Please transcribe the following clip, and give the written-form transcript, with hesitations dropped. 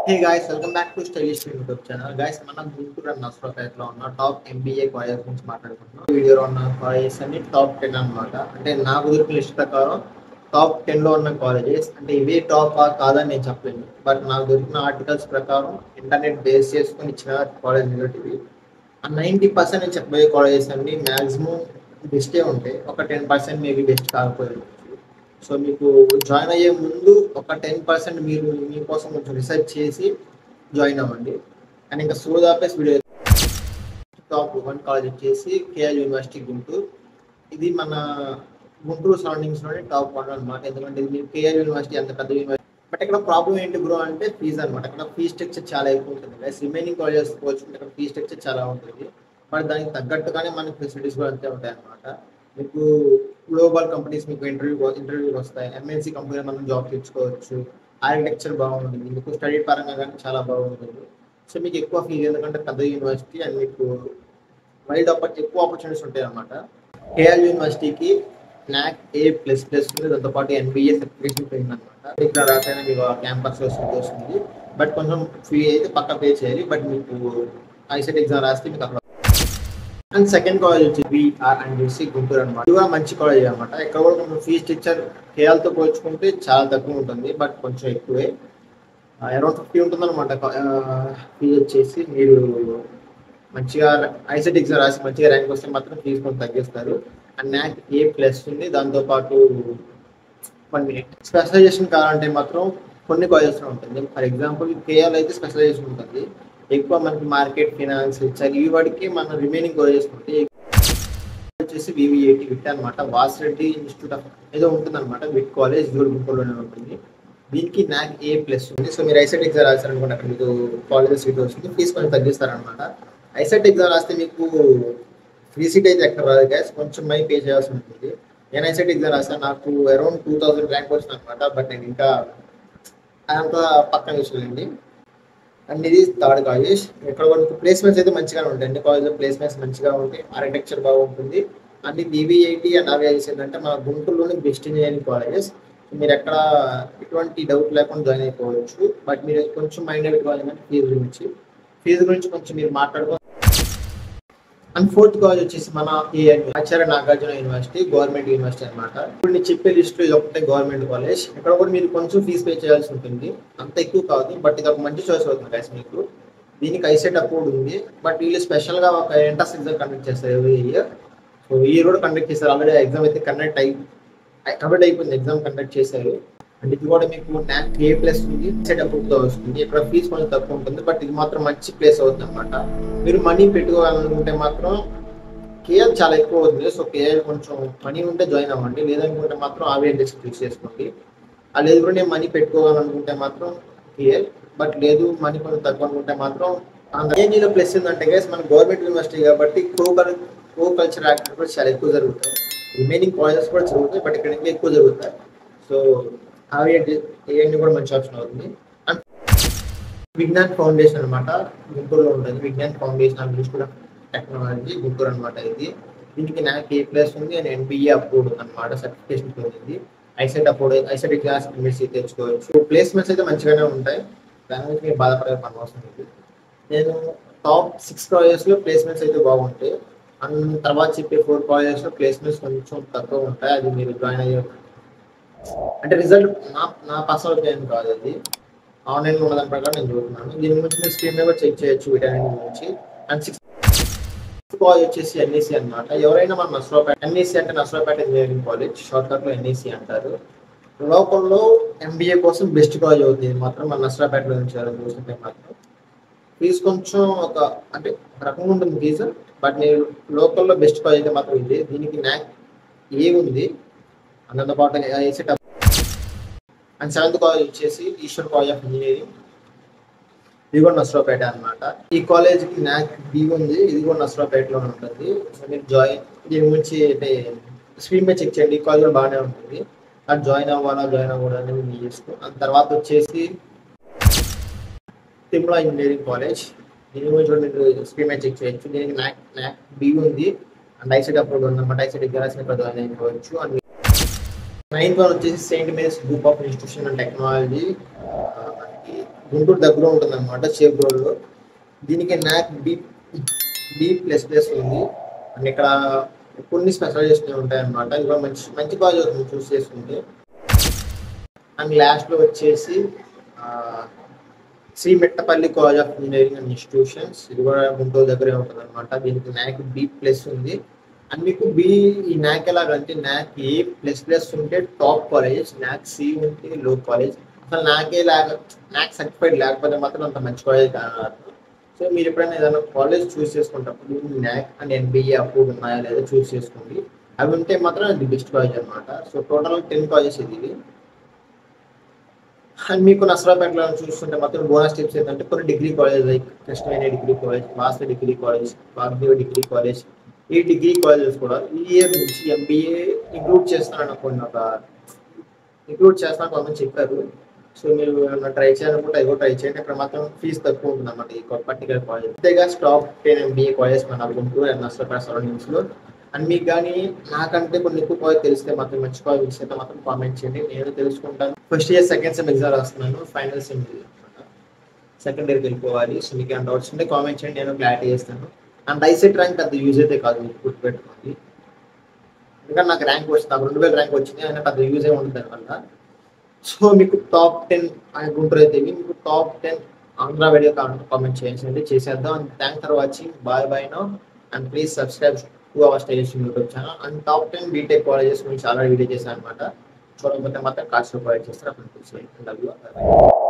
Hey guys, welcome back to Stylish YouTube channel. Guys, మనం Guntur and నర్సరావుపేటలో ఉన్న top MBA college గురించి మాట్లాడుకుంటున్నాం. వీడియోలో ఉన్న కాలేజెస్ అన్ని టాప్ 10 అన్నమాట. అంటే నాకు దొరికిన లిస్ట్ ప్రకారం టాప్ 10 లో ఉన్న కాలేజెస్ అంటే ఇవే టాప్ కాదని నేను చెప్పలేను. బట్ నాకు దొరికిన ఆర్టికల్స్ ప్రకారం ఇంటర్నెట్ బేస్ చేసుకొని ఇచ్చిన కాలేజ్ ఇవి. ఆ 90% నేను చెప్పబోయే కాలేజెస్ అన్ని మాక్సిమం బెస్టే ఉంటాయి. ఒక 10% మేబీ బెస్ట్ కాకపోవచ్చు. సో మీకు జాయిన్ అయ్యే ముందు ఒక 10% మీరు మీకోసం కొంచెం రీసెర్చ్ చేసి జాయిన్ అవ్వండి. అండ్ ఇంకా సోదాపేస్ వీడియో టాప్ 1 కాలేజ్ వచ్చేసి కేఎల్ యూనివర్సిటీ గుంటూరు. ఇది మన గుంటూరు సరౌండింగ్స్లోనే టాప్ 1 అనమాట. ఎందుకంటే ఇది మీరు కేఎల్ యూనివర్సిటీ అంత పెద్ద యూనివర్సిటీ. బట్ ఇక్కడ ప్రాబ్లం ఏంటి బ్రో అంటే ఫీజు అనమాట. ఇక్కడ ఫీ స్ట్రక్చర్ చాలా ఎక్కువ ఉంటుంది. గైస్ రిమైనింగ్ కాలేజెస్ పోల్చుకుంటే ఇక్కడ ఫీ స్ట్రక్చర్ చాలా ఉంటుంది. బట్ దానికి తగ్గట్టుగానే మనకి ఫెసిలిటీస్ కూడా అంతే ఉంటాయి అనమాట. మీకు గ్లోబల్ కంపెనీస్ మీకు ఇంటర్వ్యూలు వస్తాయి. ఎంఎన్సీ కంపెనీ మనం జాబ్ తెచ్చుకోవచ్చు. ఆర్కిటెక్చర్ బాగుంటుంది. మీకు స్టడీ పరంగా కానీ చాలా బాగుంటుంది. సో మీకు ఎక్కువ ఫీజు ఎందుకంటే పెద్ద యూనివర్సిటీ అండ్ మీకు ఎక్కువ ఆపర్చునిటీస్ ఉంటాయి అన్నమాట. కేఎల్ యూనివర్సిటీకి NAC A++ ఉంది. దాంతోపాటు NBA సర్టిఫికేషన్ పోయింది అనమాట. ఇక్కడ రాకైనా మీకు క్యాంపస్ వస్తుంది. బట్ కొంచెం ఫీ అయితే పక్క పే చేయాలి. బట్ మీకు ఐసెట్ ఎగ్జామ్ రాస్తే మీకు అక్కడ. అండ్ సెకండ్ కాలేజ్ వచ్చి BR&DC గుంటూరు అనమాట. ఇది కూడా మంచి కాలేజ్ అనమాట. ఇక్కడ కూడా కొంచెం ఫీ స్ట్రక్చర్ కేఎల్తో పోల్చుకుంటే చాలా తక్కువ ఉంటుంది. బట్ కొంచెం ఎక్కువే అరౌండ్ 50 ఉంటుంది అనమాట. ఫీజు వచ్చేసి మీరు మంచిగా ఐసెట్ ఎగ్జామ్ రాసి మంచిగా ర్యాంక్ వస్తే మాత్రం ఫీజు కొంచెం తగ్గిస్తారు. అండ్ NAC A+ ఉంది. దాంతోపాటు కొన్ని స్పెషలైజేషన్ కావాలంటే మాత్రం కొన్ని కాలేజెస్లో ఉంటుంది. ఫర్ ఎగ్జాంపుల్ కేఎల్ అయితే స్పెషలైజేషన్ ఉంటుంది. ఎక్కువ మనకి మార్కెట్ ఫినాన్స్ ఈ వాటికి మన రిమైనింగ్ కాలేజెస్ ఉంటాయి. వచ్చేసి VVIT విట్ అనమాట. వాసిరెడ్డి ఇన్స్టిట్యూట్ ఆఫ్ ఏదో ఉంటుంది అనమాట. విట్ కాలేజ్ గుంటూరులోనే ఉంటుంది. దీనికి NAC A+ ఉంది. సో మీరు ఐసెట్ ఎగ్జామ్ రాశారనుకోండి, అక్కడ మీకు కాలేజెస్ సీట్ వస్తుంది. ఫీజు కొంచెం తగ్గిస్తారనమాట. ఐసెట్ ఎగ్జామ్ రాస్తే మీకు ఫ్రీ సీట్ అయితే ఎక్కడ రాదు గ్యాస్, కొంచెం మై పే చేయాల్సి ఉంటుంది. నేను ఐసెట్ ఎగ్జామ్ రాస్తాను, నాకు అరౌండ్ 2000 ర్యాంక్ వచ్చింది అనమాట. బట్ నేను ఇంకా అదంతా పక్కన విషయండి. అండ్ ఇది థర్డ్ కాలేజ్. ఇక్కడ మనకు ప్లేస్మెంట్స్ అయితే మంచిగానే ఉంటాయి. అన్ని కాలేజ్లో ప్లేస్మెంట్స్ మంచిగా ఉంటాయి. ఆర్కిటెక్చర్ బాగుంటుంది. అండ్ VVIT అండ్ RVIS ఏంటంటే మన గుంటూరులోని బెస్ట్ ఇంజనీరింగ్ కాలేజెస్. మీరు ఎక్కడ ఎటువంటి డౌట్ లేకుండా జాయిన్ అయిపోవచ్చు. బట్ మీరు కొంచెం మైండ్ పెట్టుకోవాలి ఫీజు గురించి కొంచెం మీరు మాట్లాడుకో. అండ్ ఫోర్త్ కాలేజ్ వచ్చేసి మన Acharya Nagarjuna university government university అనమాట. ఇప్పుడు నేను చెప్పే లిస్ట్ ఇది ఒకటే గవర్నమెంట్ కాలేజ్. ఇక్కడ కూడా మీరు కొంచెం ఫీజు పే చేయాల్సి ఉంటుంది. అంత ఎక్కువ కాదు, బట్ ఇది ఒక మంచి చాయిస్ అవుతుంది గైస్ మీకు. దీనికి ఐసెట్ అప్రూవ్డ్ ఉంది. బట్ వీళ్ళు స్పెషల్గా ఒక ఎంట్రన్స్ ఎగ్జామ్ కండక్ట్ చేస్తారు ఎవ్రీ ఇయర్. సో ఈ ఇయర్ కూడా కండక్ట్ చేస్తారు. ఆల్రెడీ ఎగ్జామ్ అయితే కంప్లీట్ అయిపోయింది. ఎగ్జామ్ కండక్ట్ చేశారు. అండ్ ఇది కూడా మీకు NAC A+ ఉంది. ఐసెట్ అప్రూవ్తో వస్తుంది. ఇక్కడ ఫీజు కొంచెం తక్కువ ఉంటుంది. బట్ ఇది మాత్రం మంచి ప్లేస్ అవుతుంది అనమాట. మీరు మనీ పెట్టుకోవాలనుకుంటే మాత్రం కేఎల్ చాలా ఎక్కువ అవుతుంది. సో కేఎల్ కొంచెం మనీ ఉంటే జాయిన్ అవ్వండి. లేదనుకుంటే మాత్రం RVIS చూస్ చేసుకోండి. లేదు కూడా నేను మనీ పెట్టుకోవాలనుకుంటే మాత్రం కేఎల్. బట్ లేదు మనీ కొంచెం తక్కువ అనుకుంటే మాత్రం ANGలో ప్లస్ ఏంటంటే గైస్ మన గవర్నమెంట్ యూనివర్సిటీ కాబట్టి కో కల్చర్ యాక్టివిటీస్ చాలా ఎక్కువ జరుగుతాయి. రిమైనింగ్ కాలేజెస్ కూడా జరుగుతాయి, బట్ ఇక్కడ ఇంకా ఎక్కువ జరుగుతాయి. సో ANG కూడా మంచి ఆప్షన్ అవుతుంది. అండ్ విజ్ఞాన్ ఫౌండేషన్ అనమాట, గుంటూరులో ఉంటుంది. Vignan foundation of institute of technology Guntur అనమాట. ఇది దీనికి NAC A+ ఉంది అండ్ NBA అప్రూవ్డ్ అనమాట. సర్టిఫికేషన్ పొందింది. ఐసెట్ ఎగ్జామ్స్ మీరు తెచ్చుకోవచ్చు. ప్లేస్మెంట్స్ అయితే మంచిగానే ఉంటాయి. దాని గురించి మీరు బాధపడే పని అవసరం లేదు. నేను టాప్ 6 కాలేజెస్లో ప్లేస్మెంట్స్ అయితే బాగుంటాయి. అండ్ తర్వాత చెప్పే 4 కాలేజెస్లో ప్లేస్మెంట్స్ కొంచెం తక్కువ ఉంటాయి. అది మీరు జాయిన్ అయ్యే అంటే రిజల్ట్ నా పర్సనల్ ఒపీనియన్ కాదు, అది ఆన్లైన్లో ఉన్న దాని ప్రకారం నేను చూస్తున్నాను. దీని గురించి మీరు స్క్రీన్ మీద చెక్ చేయొచ్చు వీటన్నిటి గురించి. అండ్ 6th కాలేజ్ వచ్చేసి NEC అనమాట. ఎవరైనా మన నర్సరావుపేట, NEC అంటే నర్సరావుపేట ఇంజనీరింగ్ కాలేజ్, షార్ట్కట్లో NEC అంటారు. లోకల్లో MBA కోసం బెస్ట్ కాలేజ్ అవుతుంది. మాత్రం మన నర్సరావుపేటలో నుంచి చూస్తుంటే మాత్రం ఫీజు కొంచెం అంటే ఒక రకంగా ఉంటుంది ఫీజు. బట్ నేను లోకల్లో బెస్ట్ కాలేజ్ అయితే మాత్రం ఇది. దీనికి NAC A ఉంది. అందుతో పాటు ఐసెట్. అండ్ 7th కాలేజ్ వచ్చేసి ఈశ్వర్ కాలేజ్ ఆఫ్ ఇంజనీరింగ్. ఇది కూడా నర్సరావుపేట అనమాట. ఈ కాలేజ్కి NAC B ఉంది. ఇది కూడా నర్సరావుపేటలో ఉంటుంది. సో మీరు దీని గురించి అంటే స్క్రీన్ మీద చెక్ చేయండి. ఈ కాలేజ్ కూడా బాగానే ఉంటుంది. అది జాయిన్ అవ్వకూడదని మీరు చేసుకో. అండ్ తర్వాత వచ్చేసి తిరుమల ఇంజనీరింగ్ కాలేజ్. దీని గురించి కూడా మీరు స్క్రీన్ మీద చెక్ చేయొచ్చు. దీనికి NAC B ఉంది అండ్ ఐసెట్ అప్రూవ్డ్ ఉందన్నమాట. ఐసెట్ ఎగ్జామ్స్ ఇక్కడ జాయిన్ అయిపోవచ్చు. అండ్ 9th వచ్చేసి Saint Mary's group of institution and technology Guntur దగ్గర ఉంటుంది అనమాట, షేప్ రోడ్లో. దీనికి నాక్ B++ ఉంది. అండ్ ఇక్కడ కొన్ని స్పెషలైజేషన్ ఉంటాయన్నమాట. ఇవి మంచి మంచి కాలేజ్ అవుతుంది చూస్ చేసుకుంటే. అండ్ లాస్ట్లో వచ్చేసి Sri Mettapalli college of engineering and institutions, ఇది కూడా గుంటూరు దగ్గరే ఉంటుంది అనమాట. దీనికి నాక్ B+ ఉంది. అండ్ మీకు ఈ నాక్ ఎలాగంటే నాక్ A++ ఉంటే టాప్ కాలేజ్, నాక్ C ఉంటే లో కాలేజ్. అసలు నాక్ సర్టిఫైడ్ లేకపోతే మాత్రం అంత మంచి కాలేజ్ కాదు. సో మీరు ఎప్పుడైనా ఏదైనా కాలేజ్ చూస్ చేసుకున్నప్పుడు నాక్ అండ్ NBA అప్రూవ్ ఉన్నాయా లేదా చూస్ చేసుకోండి. అవి ఉంటే మాత్రం అది బెస్ట్ కాలేజ్ అనమాట. సో టోటల్ 10 కాలేజెస్ ఇది. అండ్ మీకు నసరాపేటలో చూస్తుంటే మాత్రం బోనస్ టిప్స్ ఏంటంటే కొన్ని degree college like Krishnaveni degree college, Vasavi degree college, Vagdevi degree college, ఈ డిగ్రీ కాలేజెస్ కూడా ఈ ఇయర్ నుంచి MBA ఇంక్లూడ్ చేస్తానని కొంతమంది చెప్పారు. సో మీరు ఏమైనా ట్రై చేయాలనుకుంటే అవి కూడా ట్రై చేయండి. అక్కడ మాత్రం ఫీజు తక్కువ ఉంటుంది అన్నమాట ఈ పర్టికులర్ కాలేజ్. అంతేగా టాప్ 10 MBA కాలేజ్ మన గుంటూరు అండ్ నసరాపేట సరౌండింగ్స్లో. అండ్ మీకు కానీ నాకంటే కొన్ని ఎక్కువ కాలేజ్ తెలిస్తే మాత్రం మంచి కాలేజ్ అయితే మాత్రం కామెంట్ చేయండి, నేను తెలుసుకుంటాను. First year second sem exam రాస్తున్నాను, ఫైనల్ సెమ్ అనమాట. సెకండ్ ఇయర్కి వెళ్ళిపోవాలి. సో మీకు ఏమైనా డౌట్స్ ఉంటే కామెంట్ చేయండి, నేను క్లారిటీ చేస్తాను. అండ్ ఐసెట్ ర్యాంక్ పెద్ద యూజ్ అయితే కాదు, మీకు గుర్తుపెట్టుకోండి. ఎందుకంటే నాకు ర్యాంక్ వచ్చింది, నాకు 2000 ర్యాంక్ వచ్చింది, అయినా పెద్ద యూజ్ ఏ ఉంటుంది దానివల్ల. సో మీకు టాప్ 10 గుంటూరు అయితే మీకు టాప్ 10 ఆంధ్ర వీడియో కామెంట్ చేయండి, చేసేద్దాం. And thanks for watching, bye bye now. And please subscribe to our stylish YouTube channel. And top 10 BTech colleges గురించి చాలా వీడియో చేశాను అనమాట. చూడకపోతే మాత్రం కాస్ట్ ప్రొవైడ్ చేస్తారు, అప్పుడు చూసి.